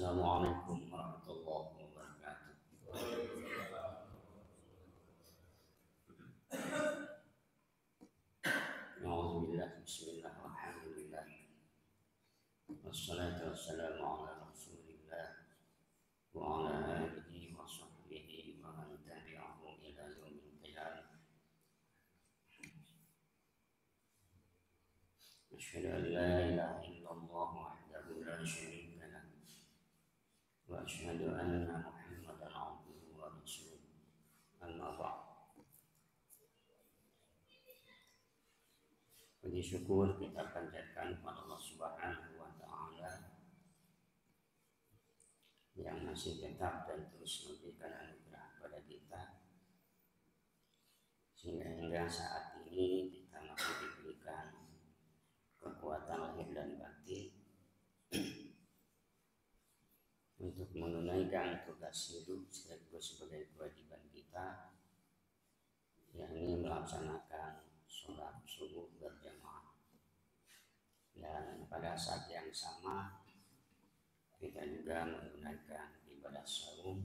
Assalamualaikum warahmatullahi wabarakatuh. Alhamdulillah, bismillah, alhamdulillah. Wassalatu wassalamu ala rasulillah wa ala alihi wa sahbihi wa man tabi'ahum ila yaumil qiyamah. Asyhadu an la ilaha illallah wahdahu la syarika lah wa asyhadu anna Muhammadan abduhu wa rasuluh. Amma ba'd. Puji syukur kita panjatkan kepada Allah Subhanahu wa taala yang masih tetap dan terus memberikan anugerah kepada kita sehingga hingga saat ini kita masih diberikan kekuatan lahir dan batin untuk menunaikan tugas hidup sekaligus sebagai kewajiban kita, yakni melaksanakan sholat subuh berjamaah. Dan pada saat yang sama kita juga menunaikan ibadah saum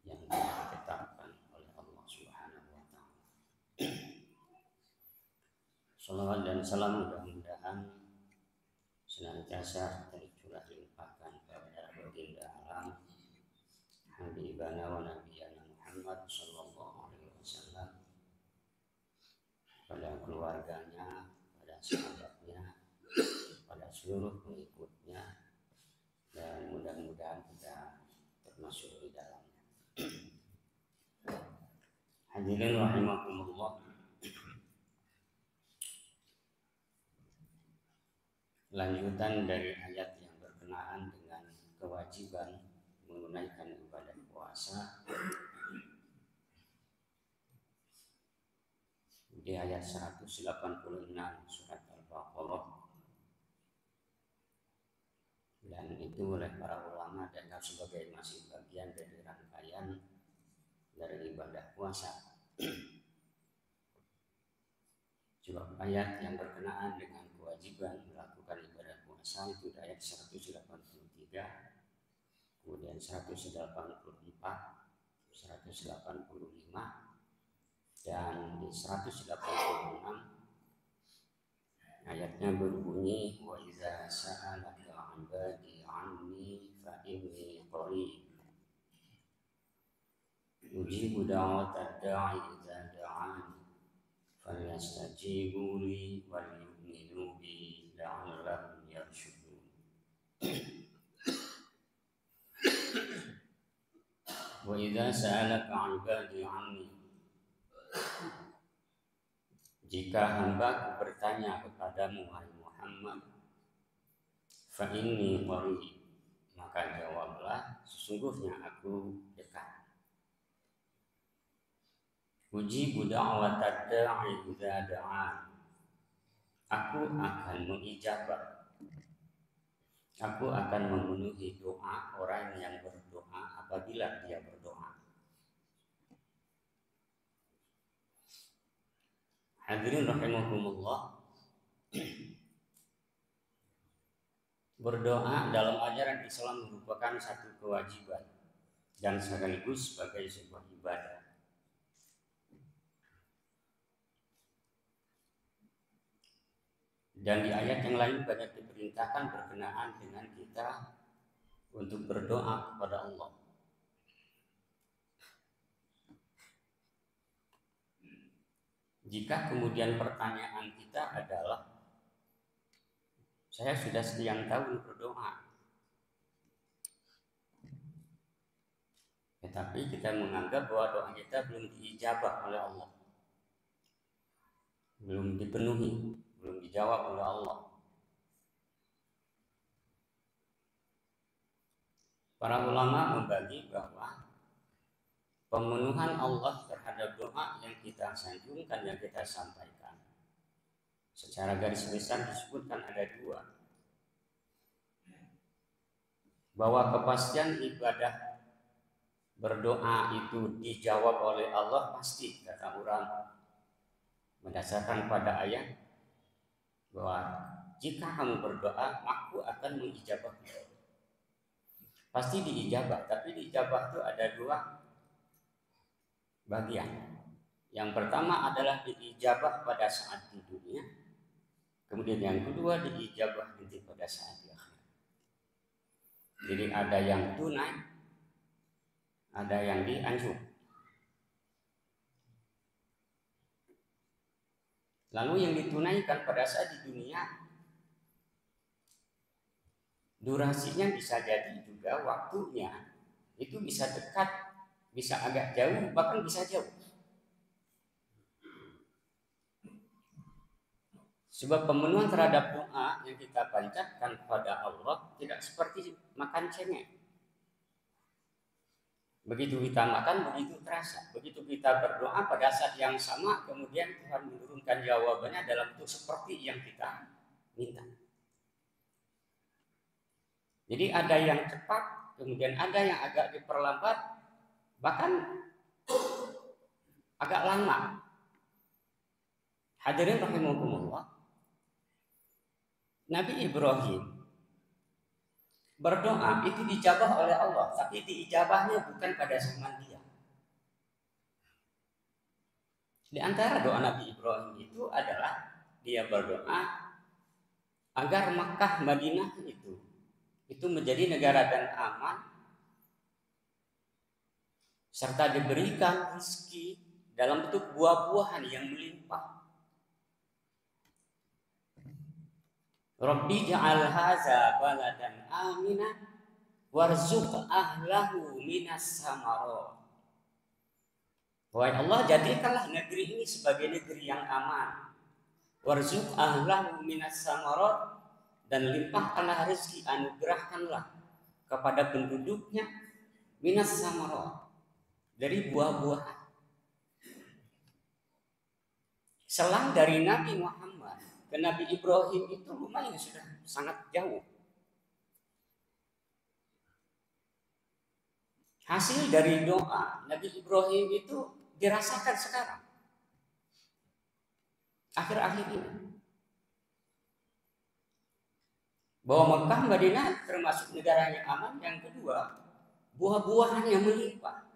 yang ditetapkan oleh Allah Subhanahu wa taala. Shalawat dan salam mudah-mudahan senantiasa tercurah limpahkan kepada baginda alam Habibana wa Nabiyana Muhammad sallallahu alaihi wasallam, pada keluarganya, pada sahabatnya, pada seluruh pengikutnya, dan mudah-mudahan kita termasuk di dalamnya. Hadirin rahimakumullah. Lanjutan dari ayat yang berkenaan dengan kewajiban menunaikan ibadah puasa di ayat 186 surat Al-Baqarah, dan itu oleh para ulama dianggap sebagai masih bagian dari rangkaian dari ibadah puasa. Sebab ayat yang berkenaan dengan kewajiban melakukan ibadah puasa itu di ayat 183, kemudian 184, 185, dan di 186 ayatnya berbunyi wa idza sa'alaka 'ibadi 'anni fa inni qarib ujibu da'watad da'i idza da'an falyastajibu li wal yu'minu bi la'allahum yarshudun. Wa idza sa'alaka 'ibadi 'anni, jika hamba-Ku bertanya kepadamu wahai Muhammad, fa inni qarib, maka jawablah sesungguhnya aku dekat. Ujibu da'watad da'i idza da'an, aku akan mengijabah, aku akan memenuhi doa orang yang berdoa apabila dia berdoa. Hadirin rahimakumullah. Berdoa dalam ajaran Islam merupakan satu kewajiban dan sekaligus sebagai sebuah ibadah. Dan di ayat yang lain banyak diperintahkan berkenaan dengan kita untuk berdoa kepada Allah. Jika kemudian pertanyaan kita adalah, saya sudah sekian tahun berdoa, tetapi kita menganggap bahwa doa kita belum diijabah oleh Allah, belum dipenuhi, belum dijawab oleh Allah. Para ulama membagi bahwa pemenuhan Allah terhadap doa yang kita sanjungkan, yang kita sampaikan, secara garis besar disebutkan ada dua. Bahwa kepastian ibadah berdoa itu dijawab oleh Allah pasti, kata ulama, berdasarkan pada ayat bahwa jika kamu berdoa, aku akan mengijabahmu. pasti diijabah. Tapi diijabah itu ada dua bagian. Yang pertama adalah diijabah pada saat di dunia, kemudian yang kedua diijabah nanti pada saat di akhirat. Jadi ada yang tunai, ada yang dianjur. Lalu yang ditunaikan pada saat di dunia, durasinya bisa jadi juga waktunya itu bisa dekat, bisa agak jauh, bahkan bisa jauh. Sebab pemenuhan terhadap doa yang kita panjatkan kepada Allah tidak seperti makan cengek. Begitu kita makan, begitu terasa. Begitu kita berdoa pada saat yang sama, kemudian Tuhan menurunkan jawabannya dalam bentuk seperti yang kita minta. Jadi ada yang cepat, kemudian ada yang agak diperlambat, bahkan agak lama. Hadirin rahimakumullah, Nabi Ibrahim berdoa itu dijabah oleh Allah, tapi diijabahnya bukan pada zaman dia. Di antara doa Nabi Ibrahim itu adalah dia berdoa agar Makkah Madinah itu menjadi negara dan aman, serta diberikan rezeki dalam bentuk buah-buahan yang melimpah. Rabbi ja'al hadza baladan amina warzuq ahlahu minas samarat. Wahai Allah, jadikanlah negeri ini sebagai negeri yang aman. Warzuq ahlahu minas samarat, dan limpahkanlah rezeki, anugerahkanlah kepada penduduknya minas samarat, dari buah-buahan. Selang dari Nabi Muhammad ke Nabi Ibrahim itu lumayan sudah sangat jauh. Hasil dari doa Nabi Ibrahim itu dirasakan sekarang, akhir-akhir ini, bahwa Mekah Madinah termasuk negara yang aman. Yang kedua, buah-buahan yang melimpah.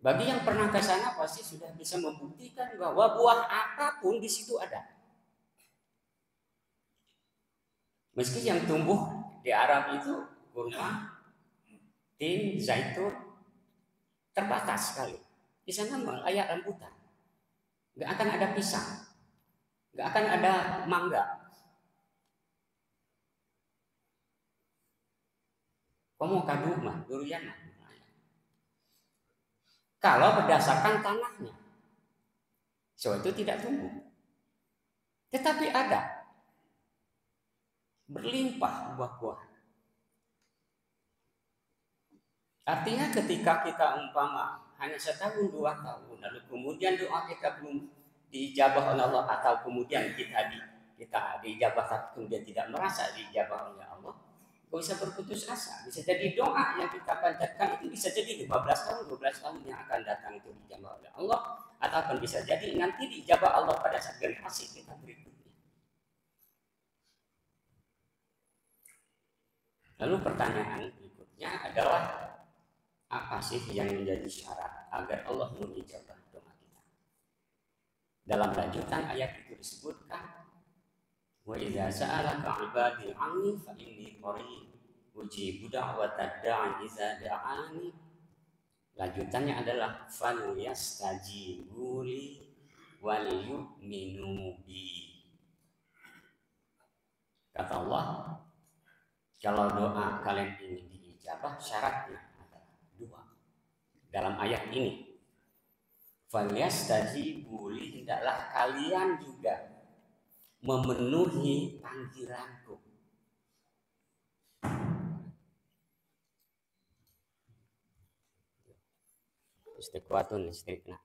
Bagi yang pernah ke sana pasti sudah bisa membuktikan bahwa buah apapun di situ ada. Meski yang tumbuh di Arab itu kurma, tin, zaitun terbatas sekali. Di sana kayak rambutan, nggak akan ada pisang, nggak akan ada mangga. Kamu kadu mah, durian mah. Kalau berdasarkan tanahnya, so itu tidak tumbuh. Tetapi ada, berlimpah buah-buahan. Artinya ketika kita umpama hanya setahun 2 tahun, lalu kemudian doa kita belum diijabah oleh Allah, atau kemudian kita diijabah tapi kemudian tidak merasa diijabah oleh Allah, gak usah berputus asa. Bisa jadi doa yang kita panjatkan itu bisa jadi 15 tahun, 12 tahun yang akan datang itu diijabah oleh Allah, ataupun bisa jadi nanti diijabah Allah pada saat generasi kita berikutnya. Lalu pertanyaan berikutnya adalah, apa sih yang menjadi syarat agar Allah mengijabah doa kita? Dalam lanjutan ayat itu disebutkan, wa idza sa'alaka 'ibadi 'anni fa inni qarib ujibu da'watad da'i idza da'ani. Lanjutannya adalah fal yastajibu li wal yu'minu bi. Kata Allah, kalau doa kalian ingin diijabah, syaratnya dalam ayat ini, falyastajibu li, hendaklah kalian juga memenuhi panggilanku. Istiqwatun istiqna.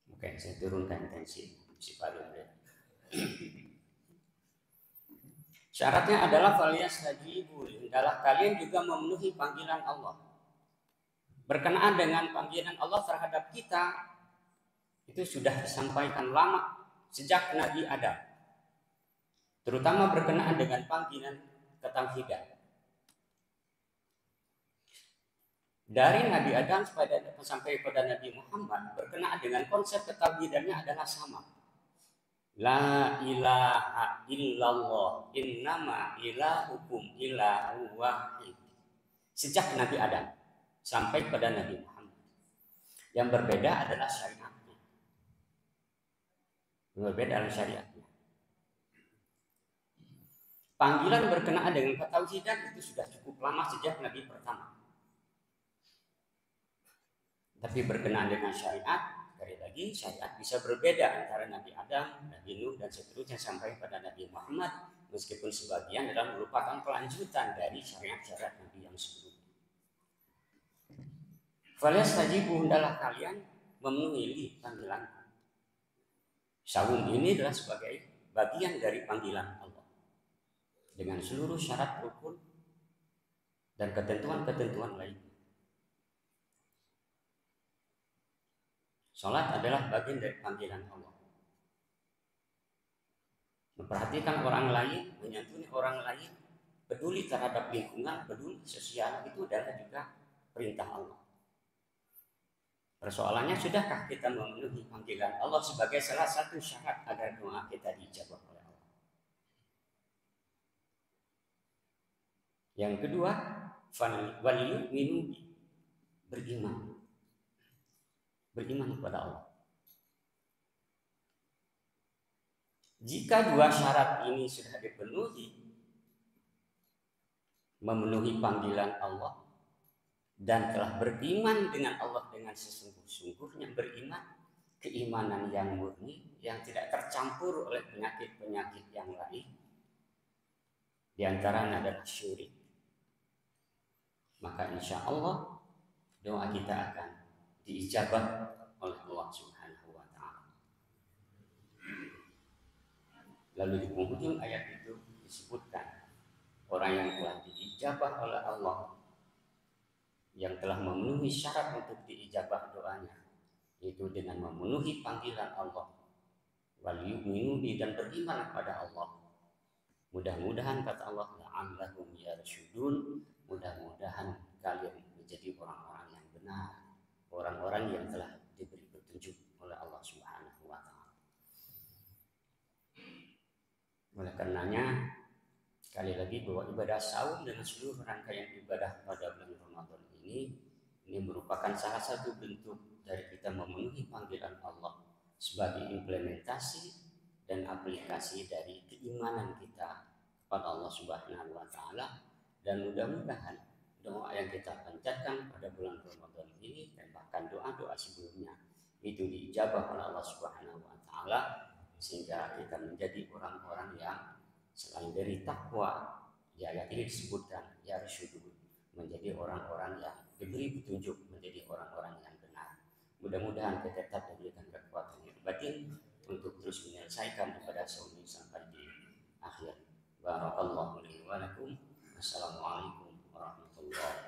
Oke, saya turunkan tensi si paling. Syaratnya adalah falyastajibu, hendaklah kalian juga memenuhi panggilan Allah. Berkenaan dengan panggilan Allah terhadap kita, itu sudah disampaikan lama sejak Nabi Adam, terutama berkenaan dengan panggilan ketauhidan. Dari Nabi Adam sampai pada Nabi Muhammad berkenaan dengan konsep ketauhidannya adalah sama. La ilaha illallah innama ilahukum ilahu wahid. Sejak Nabi Adam sampai pada Nabi Muhammad. Yang berbeda adalah syariatnya. Yang berbeda adalah syariatnya. Panggilan berkenaan dengan ketauhidan itu sudah cukup lama sejak Nabi pertama. Tapi berkenaan dengan syariat, sekali lagi syariat bisa berbeda antara Nabi Adam, Nabi Nuh, dan seterusnya sampai pada Nabi Muhammad, meskipun sebagian adalah merupakan kelanjutan dari syariat-syariat Nabi yang sebelumnya. Falyastajibu, hendaklah kalian memenuhi panggilan. Saum ini adalah sebagai bagian dari panggilan Allah dengan seluruh syarat rukun dan ketentuan-ketentuan lainnya. Salat adalah bagian dari panggilan Allah. Memperhatikan orang lain, menyantuni orang lain, peduli terhadap lingkungan, peduli sosial, itu adalah juga perintah Allah. Persoalannya, sudahkah kita memenuhi panggilan Allah sebagai salah satu syarat agar doa kita dijawab oleh Allah? Yang kedua, waliyu'minu beriman. Beriman kepada Allah. Jika dua syarat ini sudah dipenuhi, memenuhi panggilan Allah dan telah beriman dengan Allah dengan sesungguh-sungguhnya, beriman keimanan yang murni yang tidak tercampur oleh penyakit-penyakit yang lain, di antaranya adalah syirik, maka insya Allah doa kita akan diijabah oleh Allah Subhanahu wa ta'ala. Lalu di penghujung ayat itu disebutkan orang yang telah diijabah oleh Allah, yang telah memenuhi syarat untuk diijabah doanya, yaitu dengan memenuhi panggilan Allah, wal yu'minu bi, dan beriman kepada Allah. Mudah-mudahan, kata Allah, la'allahum yarshudun, mudah-mudahan kalian menjadi orang-orang yang benar, orang-orang yang telah diberi petunjuk oleh Allah Subhanahu wa ta'ala. Oleh karenanya, sekali lagi bahwa ibadah saum dengan seluruh rangkaian ibadah pada bulan Ramadan ini merupakan salah satu bentuk dari kita memenuhi panggilan Allah sebagai implementasi dan aplikasi dari keimanan kita kepada Allah Subhanahu wa ta'ala. Dan mudah-mudahan doa yang kita panjatkan pada bulan Ramadan ini dan bahkan doa-doa sebelumnya itu diijabah oleh Allah Subhanahu wa ta'ala, sehingga kita menjadi orang-orang yang selain dari takwa, ya ayat ini disebutkan ya rasyudun, menjadi orang-orang yang diberi petunjuk, menjadi orang-orang yang benar. Mudah-mudahan kita tetap diberikan kekuatan yang batin untuk terus menyelesaikan ibadah saum sampai di akhir. Barakallahu li wa lakum. Assalamualaikum warahmatullahi wabarakatuh.